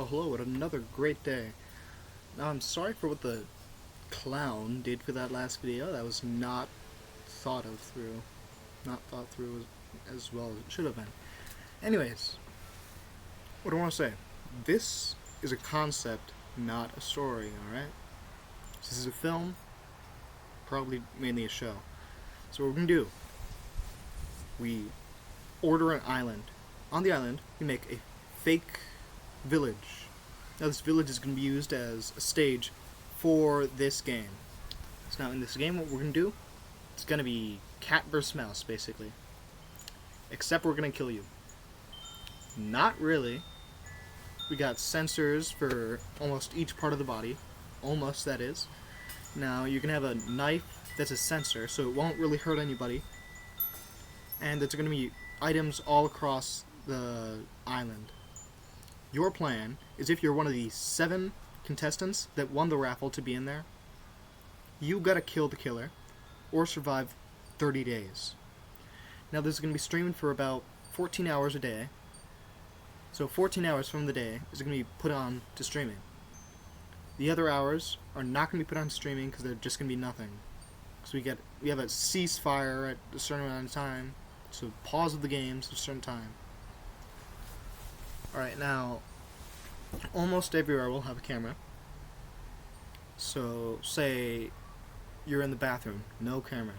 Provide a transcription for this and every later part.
Well, hello, another great day. Now, I'm sorry for what the clown did for that last video. That was not thought of through, not thought through as well as it should have been. Anyways, what do I want to say? This is a concept, not a story, alright? This is a film, probably mainly a show. So what we're going to do, we order an island. On the island, we make a fake village. Now this village is going to be used as a stage for this game. So now in this game, what we're going to do, it's going to be cat versus mouse, basically. Except we're going to kill you. Not really. We got sensors for almost each part of the body. Almost, that is. Now you're going to have a knife that's a sensor, so it won't really hurt anybody. And there's going to be items all across the island. Your plan is, if you're one of the 7 contestants that won the raffle to be in there, you gotta kill the killer or survive 30 days. Now this is going to be streaming for about 14 hours a day. So 14 hours from the day is going to be put on to streaming. The other hours are not going to be put on to streaming because they're just going to be nothing. So we have a ceasefire at a certain amount of time. So pause of the games at a certain time. Alright, now, almost everywhere will have a camera. So, say you're in the bathroom, no camera.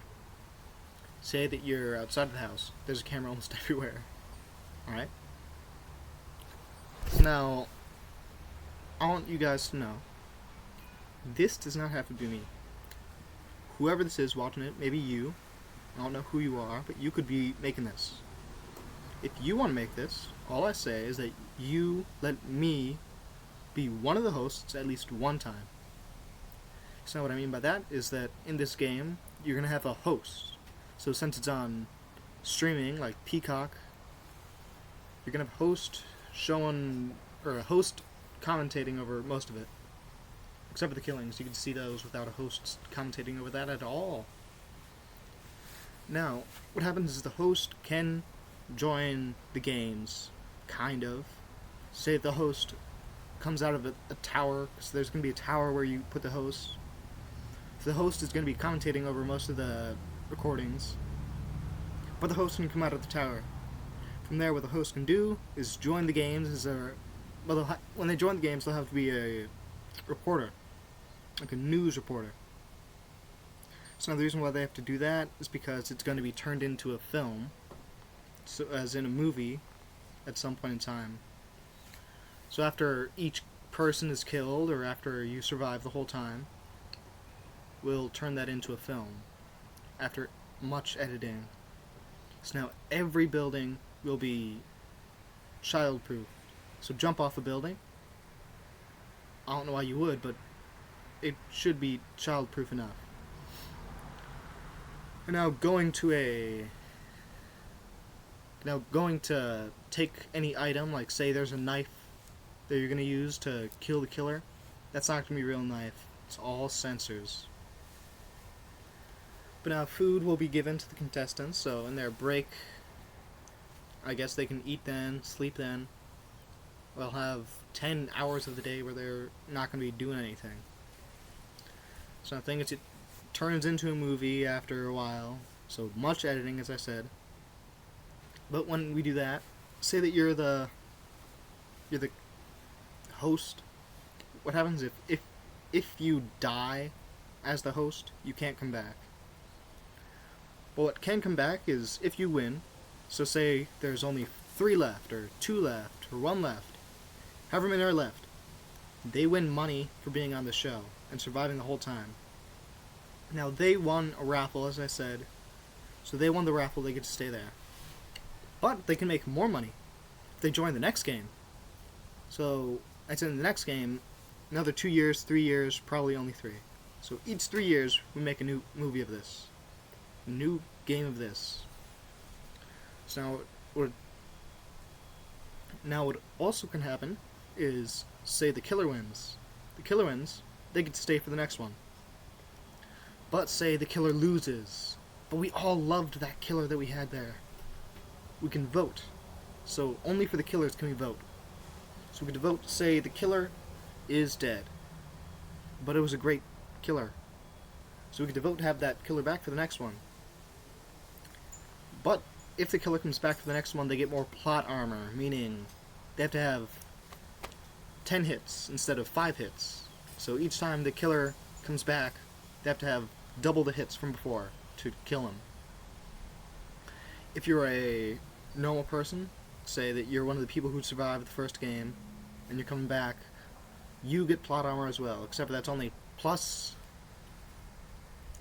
Say that you're outside of the house, there's a camera almost everywhere. Alright? Now, I want you guys to know, this does not have to be me. Whoever this is watching it, maybe you, I don't know who you are, but you could be making this. If you want to make this, all I say is that you let me be one of the hosts at least one time. So what I mean by that is that in this game, you're going to have a host. So since it's on streaming, like Peacock, you're going to have a host showing, or a host commentating over most of it. Except for the killings, you can see those without a host commentating over that at all. Now, what happens is the host can join the games, kind of. Say the host comes out of a tower, so there's going to be a tower where you put the host. So the host is going to be commentating over most of the recordings, but the host can come out of the tower. From there, what the host can do is join the games. When they join the games, they'll have to be a reporter, like a news reporter. So now the reason why they have to do that is because it's going to be turned into a film, so as in a movie, at some point in time. So after each person is killed, or after you survive the whole time, we'll turn that into a film, after much editing. So now every building will be child-proof. So jump off a building. I don't know why you would, but it should be child-proof enough. And now going to take any item, like say there's a knife that you're going to use to kill the killer, that's not going to be a real knife. It's all sensors. But now food will be given to the contestants, so in their break, I guess they can eat then, sleep then. They'll have 10 hours of the day where they're not going to be doing anything. So I think it turns into a movie after a while, so much editing, as I said. But when we do that, say that you're the host. What happens if you die as the host, you can't come back. But what can come back is if you win. So say there's only 3 left, or 2 left, or 1 left. However many are left. They win money for being on the show and surviving the whole time. Now they won a raffle, as I said. So they won the raffle, they get to stay there. But they can make more money if they join the next game. So, I'd say in the next game, another 2 years, 3 years, probably only 3. So each 3 years, we make a new movie of this. A new game of this. So now what also can happen is, say the killer wins. The killer wins, they get to stay for the next one. But say the killer loses. But we all loved that killer that we had there. We can vote. So only for the killers can we vote. So we could devote, say, the killer is dead, but it was a great killer. So we could devote to have that killer back for the next one. But if the killer comes back for the next one, they get more plot armor, meaning they have to have 10 hits instead of 5 hits. So each time the killer comes back, they have to have double the hits from before to kill him. If you're a normal person, say that you're one of the people who survived the first game, and you're coming back, you get plot armor as well, except for that's only plus...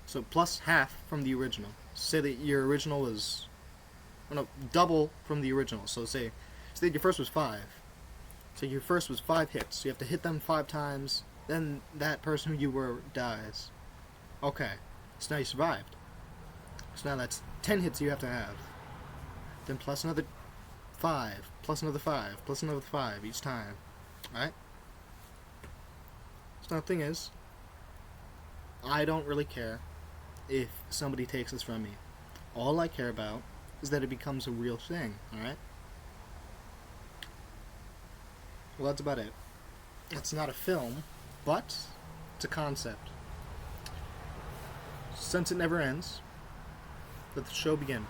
So plus half from the original. Say that your original was... no, double from the original. So say that your first was 5. So your first was 5 hits. So you have to hit them 5 times, then that person who you were dies. Okay, so now you survived. So now that's 10 hits you have to have. Then plus another 5, plus another 5, plus another 5 each time. Alright? So now the thing is, I don't really care if somebody takes this from me. All I care about is that it becomes a real thing, alright? Well, that's about it. It's not a film, but it's a concept. Since it never ends, let the show begin.